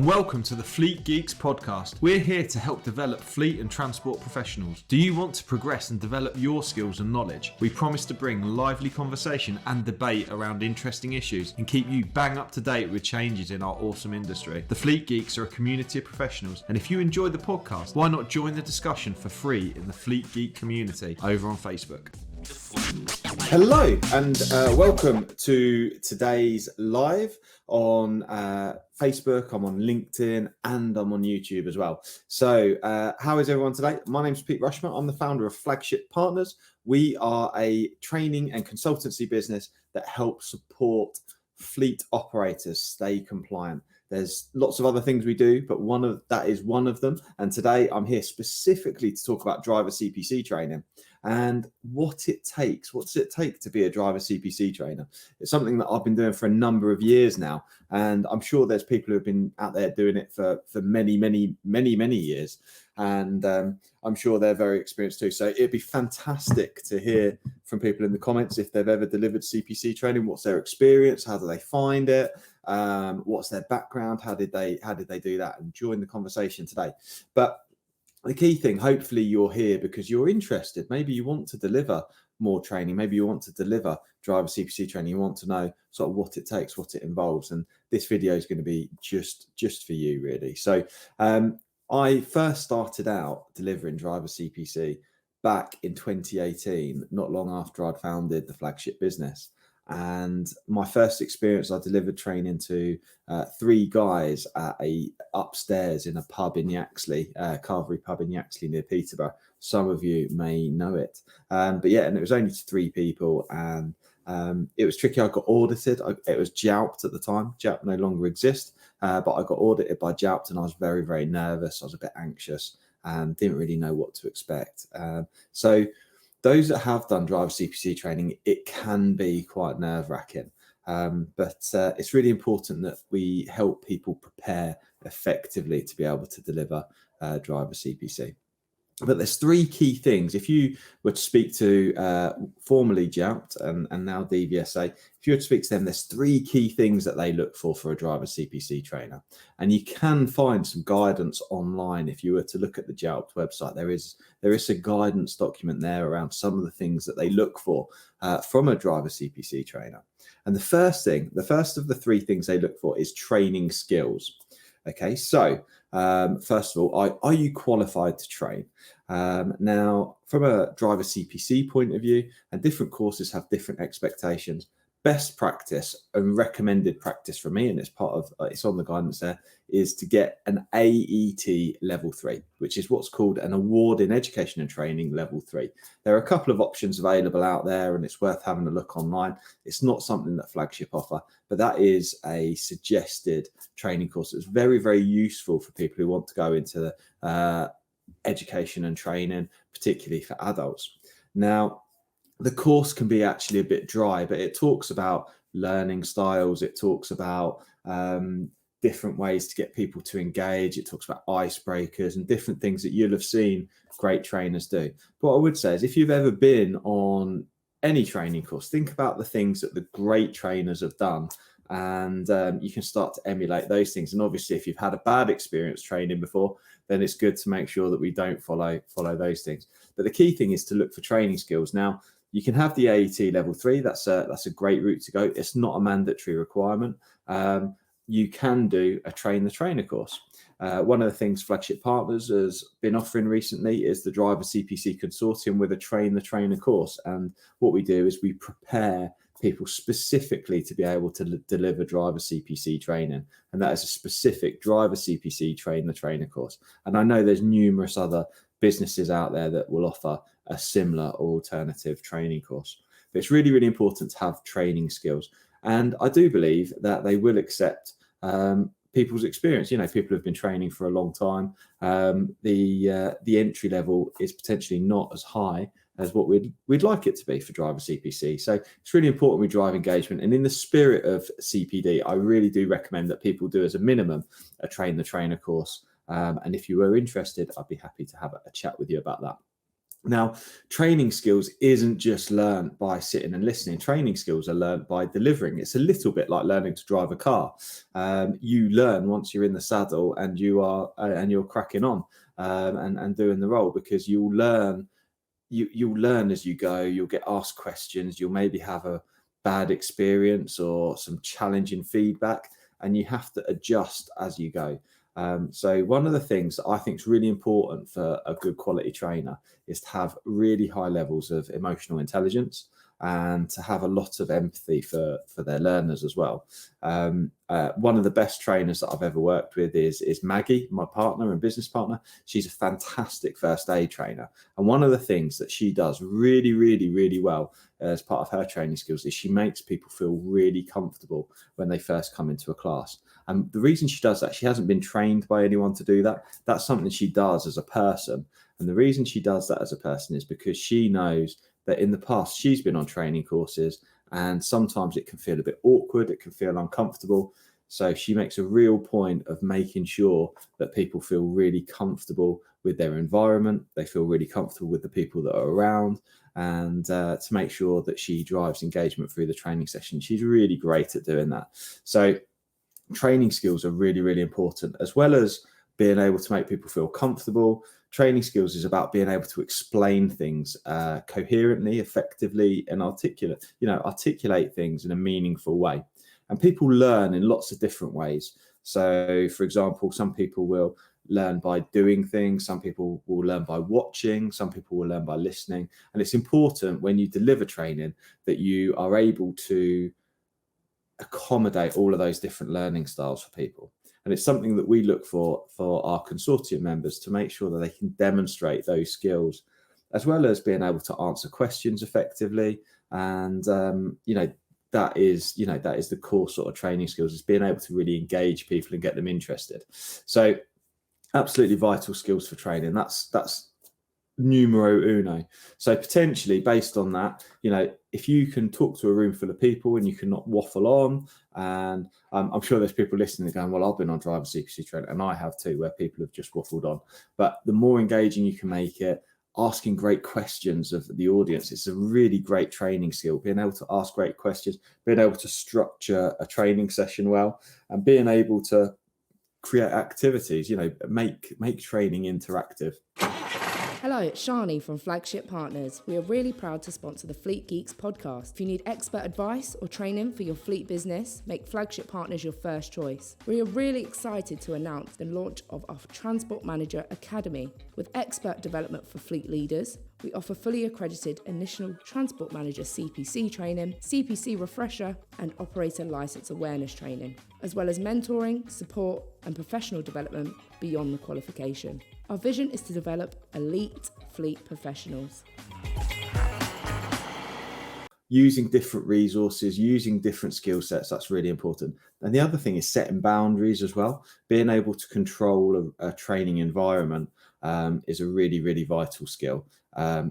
Welcome to the Fleet Geeks podcast. We're here to help develop fleet and transport professionals. Do you want to progress and develop your skills and knowledge? We promise to bring lively conversation and debate around interesting issues and keep you bang up to date with changes in our awesome industry. The Fleet Geeks are a community of professionals, and if you enjoy the podcast, why not join the discussion for free in the Fleet Geek community over on Facebook? Hello and welcome to today's live on Facebook. I'm on LinkedIn and I'm on YouTube as well. So how is everyone today? My name's Pete Rushmer. I'm the founder of Flagship Partners. We are a training and consultancy business that helps support fleet operators stay compliant. There's lots of other things we do, but that is one of them. And today I'm here specifically to talk about driver CPC training and what it takes. What does it take to be a driver CPC trainer? It's something that I've been doing for a number of years now. And I'm sure there's people who have been out there doing it for many, many, many, many years. And I'm sure they're very experienced too. So it'd be fantastic to hear from people in the comments if they've ever delivered CPC training. What's their experience? How do they find it? What's their background? How did they do that? And join the conversation today. But the key thing, hopefully you're here because you're interested. Maybe you want to deliver more training. Maybe you want to deliver driver CPC training. You want to know sort of what it takes, what it involves. And this video is going to be just for you, really. So I first started out delivering driver CPC back in 2018, not long after I'd founded the flagship business. And my first experience, I delivered training to three guys at upstairs in a pub in Yaxley, Carvery pub in Yaxley near Peterborough. Some of you may know it. But yeah, and it was only to three people, and it was tricky. I got audited. It was Jaupt at the time. Jaupt no longer exists, but I got audited by Jaupt, and I was very, very nervous. I was a bit anxious and didn't really know what to expect. So those that have done driver CPC training, it can be quite nerve-wracking, but it's really important that we help people prepare effectively to be able to deliver driver CPC. But there's three key things. If you were to speak to formerly Jaupt and now DVSA, if you were to speak to them, there's three key things that they look for a driver CPC trainer. And you can find some guidance online. If you were to look at the Jaupt website, there is a guidance document there around some of the things that they look for from a driver CPC trainer. And the first of the three things they look for is training skills. Okay, so first of all, are you qualified to train? Now, from a driver CPC point of view, and different courses have different expectations, best practice and recommended practice for me, and it's on the guidance there, is to get an AET level 3, which is what's called an award in education and training level 3. There are a couple of options available out there, and it's worth having a look online. It's not something that Flagship offer, but that is a suggested training course that's very, very useful for people who want to go into education and training, particularly for adults. Now, the course can be actually a bit dry, but it talks about learning styles. It talks about different ways to get people to engage. It talks about icebreakers and different things that you'll have seen great trainers do. But what I would say is if you've ever been on any training course, think about the things that the great trainers have done, and you can start to emulate those things. And obviously, if you've had a bad experience training before, then it's good to make sure that we don't follow those things. But the key thing is to look for training skills. Now, you can have the AET level 3. That's a great route to go. It's not a mandatory requirement. You can do a train the trainer course. One of the things Flagship Partners has been offering recently is the Driver CPC Consortium with a train the trainer course. And what we do is we prepare people specifically to be able to deliver driver CPC training. And that is a specific driver CPC train the trainer course. And I know there's numerous other businesses out there that will offer a similar or alternative training course. But it's really, really important to have training skills. And I do believe that they will accept people's experience. You know, people have been training for a long time. The entry level is potentially not as high as what we'd like it to be for driver CPC. So it's really important we drive engagement. And in the spirit of CPD, I really do recommend that people do as a minimum a train the trainer course. And if you were interested, I'd be happy to have a chat with you about that. Now, training skills isn't just learned by sitting and listening. Training skills are learned by delivering. It's a little bit like learning to drive a car. You learn once you're in the saddle and you're cracking on and doing the role, because you'll learn as you go. You'll get asked questions. You'll maybe have a bad experience or some challenging feedback, and you have to adjust as you go. So one of the things that I think is really important for a good quality trainer is to have really high levels of emotional intelligence and to have a lot of empathy for their learners as well. One of the best trainers that I've ever worked with is Maggie, my partner and business partner. She's a fantastic first aid trainer. And one of the things that she does really, really, really well as part of her training skills is she makes people feel really comfortable when they first come into a class. And the reason she does that, she hasn't been trained by anyone to do that. That's something she does as a person. And the reason she does that as a person is because she knows that in the past she's been on training courses, and sometimes it can feel a bit awkward, it can feel uncomfortable. So she makes a real point of making sure that people feel really comfortable with their environment, they feel really comfortable with the people that are around, and to make sure that she drives engagement through the training session. She's really great at doing that. So training skills are really, really important, as well as being able to make people feel comfortable. Training skills is about being able to explain things coherently, effectively, and articulate things in a meaningful way. And people learn in lots of different ways. So, for example, some people will learn by doing things, some people will learn by watching, some people will learn by listening. And it's important when you deliver training that you are able to accommodate all of those different learning styles for people. And it's something that we look for our consortium members, to make sure that they can demonstrate those skills, as well as being able to answer questions effectively. And that is the core sort of training skills, is being able to really engage people and get them interested. So absolutely vital skills for training. That's numero uno. So potentially, based on that, if you can talk to a room full of people and you can not waffle on, and I'm sure there's people listening going, well, I've been on Driver CPC Trainer, and I have too, where people have just waffled on. But the more engaging you can make it, asking great questions of the audience, it's a really great training skill. Being able to ask great questions, being able to structure a training session well, and being able to create activities, make training interactive. Hello, it's Shani from Flagship Partners. We are really proud to sponsor the Fleet Geeks podcast. If you need expert advice or training for your fleet business, make Flagship Partners your first choice. We are really excited to announce the launch of our Transport Manager Academy. With expert development for fleet leaders, we offer fully accredited initial Transport Manager CPC training, CPC refresher, and operator license awareness training, as well as mentoring, support, and professional development beyond the qualification. Our vision is to develop elite fleet professionals. Using different resources, using different skill sets, that's really important. And the other thing is setting boundaries as well. Being able to control a training environment is a really, really vital skill,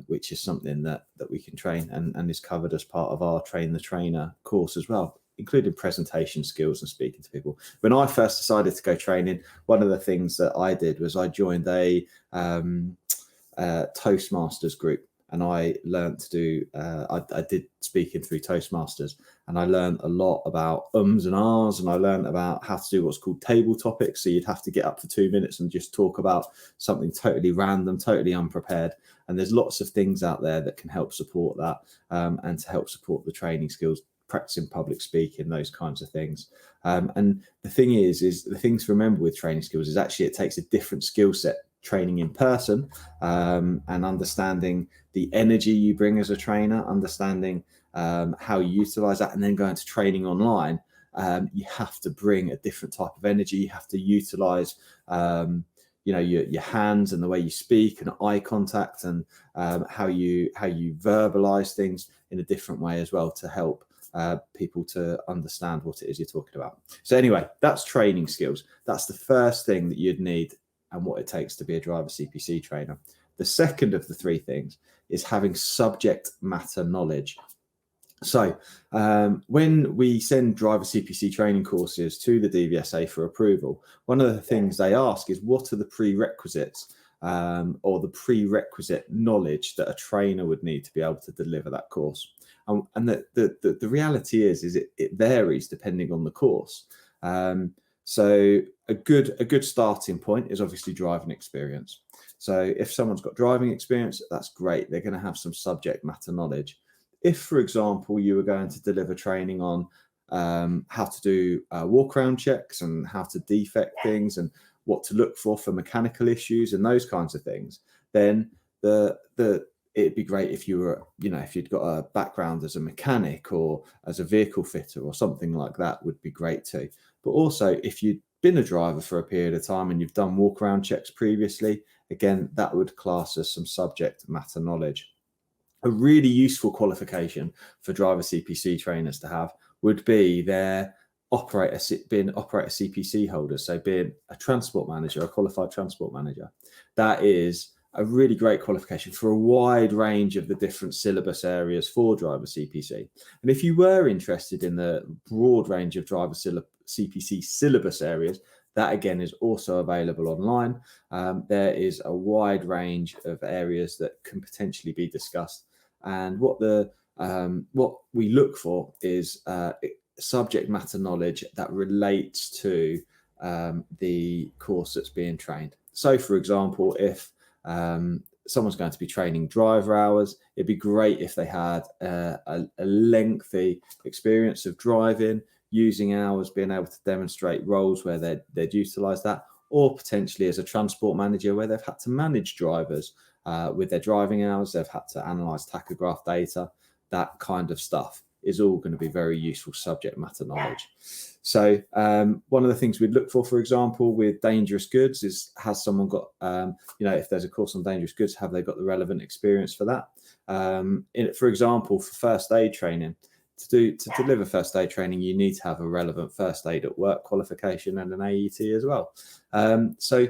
which is something that we can train and is covered as part of our Train the Trainer course as well, including presentation skills and speaking to people. When I first decided to go training, one of the things that I did was I joined a Toastmasters group, and I learned to do, I did speaking through Toastmasters, and I learned a lot about ums and ahs, and I learned about how to do what's called table topics. So you'd have to get up for 2 minutes and just talk about something totally random, totally unprepared. And there's lots of things out there that can help support that, and to help support the training skills, practicing public speaking, those kinds of things. And the thing is the things to remember with training skills is actually it takes a different skill set training in person, and understanding the energy you bring as a trainer, understanding how you utilize that, and then going to training online. You have to bring a different type of energy. You have to utilize your hands and the way you speak and eye contact, and how you verbalize things in a different way as well, to help people to understand what it is you're talking about. So anyway, that's training skills. That's the first thing that you'd need and what it takes to be a Driver CPC trainer. The second of the three things is having subject matter knowledge. So when we send Driver CPC training courses to the DVSA for approval, one of the things they ask is, what are the prerequisites or the prerequisite knowledge that a trainer would need to be able to deliver that course. And the reality is it varies depending on the course. So a good starting point is obviously driving experience. So if someone's got driving experience, that's great. They're going to have some subject matter knowledge. If, for example, you were going to deliver training on how to do walk around checks and how to defect things and what to look for mechanical issues and those kinds of things, then it'd be great if you were, if you'd got a background as a mechanic or as a vehicle fitter or something like that would be great too. But also if you'd been a driver for a period of time and you've done walk around checks previously, again, that would class as some subject matter knowledge. A really useful qualification for driver CPC trainers to have would be their operator CPC holders. So being a transport manager, a qualified transport manager, that is a really great qualification for a wide range of the different syllabus areas for driver CPC. And if you were interested in the broad range of driver CPC syllabus areas, that again is also available online. There is a wide range of areas that can potentially be discussed. And what we look for is subject matter knowledge that relates to the course that's being trained. So, for example, if someone's going to be training driver hours, it'd be great if they had a lengthy experience of driving, using hours, being able to demonstrate roles where they'd utilize that, or potentially as a transport manager where they've had to manage drivers with their driving hours, they've had to analyze tachograph data. That kind of stuff is all going to be very useful subject matter knowledge. So one of the things we'd look for example, with dangerous goods is, has someone got, if there's a course on dangerous goods, have they got the relevant experience for that? For example, for first aid training, to deliver first aid training, you need to have a relevant first aid at work qualification and an AET as well. So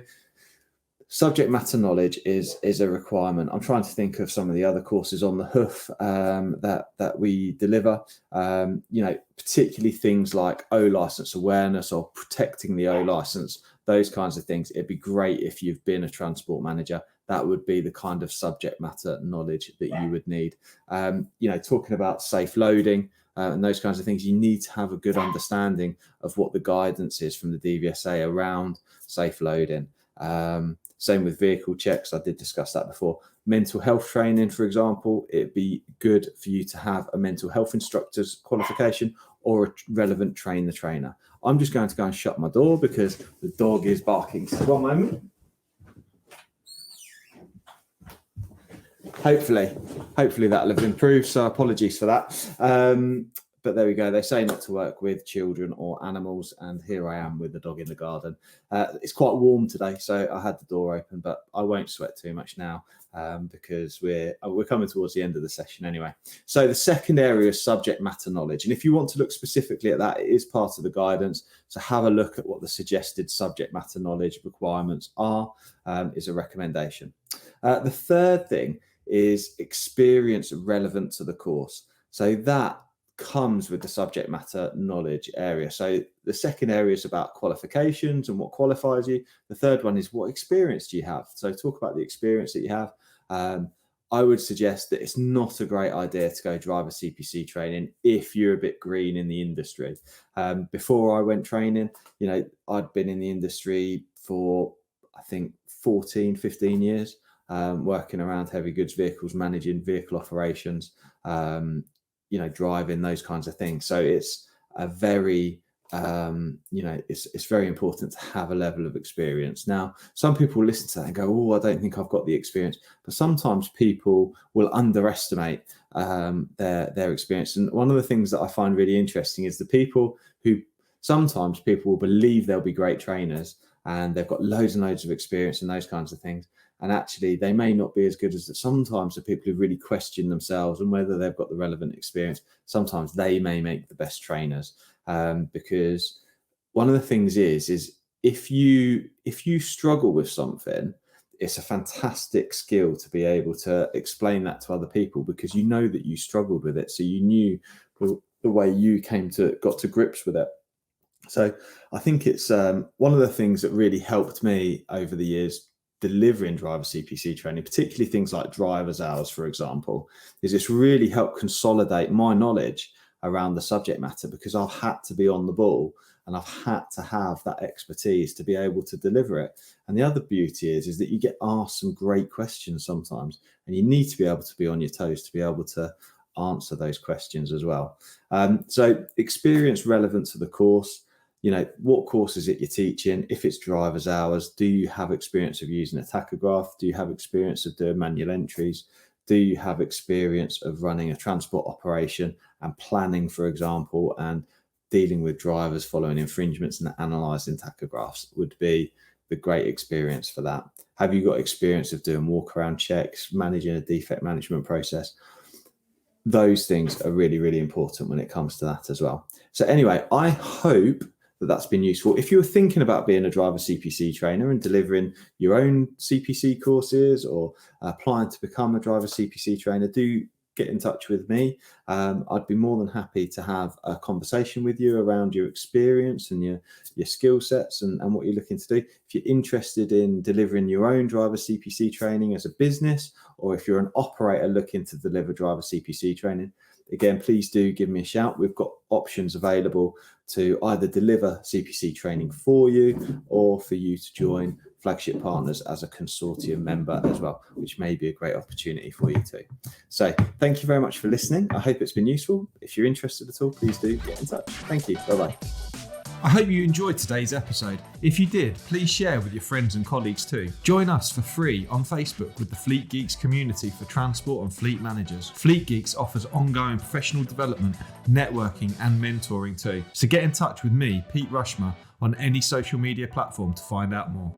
subject matter knowledge is a requirement. I'm trying to think of some of the other courses on the hoof that we deliver. Particularly things like O license awareness or protecting the O license, those kinds of things. It'd be great if you've been a transport manager. That would be the kind of subject matter knowledge that you would need. Talking about safe loading and those kinds of things, you need to have a good understanding of what the guidance is from the DVSA around safe loading. Same with vehicle checks. I did discuss that before. Mental health training, for example, it'd be good for you to have a mental health instructor's qualification or a relevant train the trainer. I'm just going to go and shut my door because the dog is barking. So one moment. Hopefully that'll have improved. So apologies for that. But there we go. They say not to work with children or animals, and here I am with the dog in the garden. It's quite warm today, so I had the door open, but I won't sweat too much now because we're coming towards the end of the session anyway. So the second area is subject matter knowledge, and if you want to look specifically at that, it is part of the guidance. So have a look at what the suggested subject matter knowledge requirements are. Is a recommendation. The third thing is experience relevant to the course. So that comes with the subject matter knowledge area. So the second area is about qualifications and what qualifies you. The third one is what experience do you have? So talk about the experience that you have. I would suggest that it's not a great idea to go driver CPC training if you're a bit green in the industry. Before I went training, I'd been in the industry for, I think, 14, 15 years, working around heavy goods vehicles, managing vehicle operations, driving, those kinds of things. So it's a very, it's very important to have a level of experience. Now, some people listen to that and go, oh, I don't think I've got the experience. But sometimes people will underestimate their experience. And one of the things that I find really interesting is the people who, sometimes people will believe they'll be great trainers and they've got loads and loads of experience and those kinds of things. And actually, they may not be as good as sometimes the people who really question themselves and whether they've got the relevant experience. Sometimes they may make the best trainers because one of the things is if you struggle with something, it's a fantastic skill to be able to explain that to other people because you know that you struggled with it. So you knew the way you got to grips with it. So I think it's one of the things that really helped me over the years delivering driver CPC training, particularly things like driver's hours, for example, is it's really helped consolidate my knowledge around the subject matter, because I've had to be on the ball and I've had to have that expertise to be able to deliver it. And the other beauty is that you get asked some great questions sometimes, and you need to be able to be on your toes to be able to answer those questions as well. So experience relevant to the course. What course is it you're teaching? If it's driver's hours, do you have experience of using a tachograph? Do you have experience of doing manual entries? Do you have experience of running a transport operation and planning, for example, and dealing with drivers following infringements and analysing tachographs would be the great experience for that. Have you got experience of doing walk-around checks, managing a defect management process? Those things are really, really important when it comes to that as well. So anyway, I hope that's been useful. If you're thinking about being a driver CPC trainer and delivering your own CPC courses or applying to become a driver CPC trainer, do get in touch with me. I'd be more than happy to have a conversation with you around your experience and your skill sets and what you're looking to do. If you're interested in delivering your own driver CPC training as a business, or if you're an operator looking to deliver driver CPC training, again, please do give me a shout. We've got options available to either deliver CPC training for you or for you to join Flagship Partners as a consortium member as well, which may be a great opportunity for you too. So thank you very much for listening. I hope it's been useful. If you're interested at all, please do get in touch. Thank you. Bye-bye. I hope you enjoyed today's episode. If you did, please share with your friends and colleagues too. Join us for free on Facebook with the Fleet Geeks community for transport and fleet managers. Fleet Geeks offers ongoing professional development, networking and mentoring too. So get in touch with me, Pete Rushmer, on any social media platform to find out more.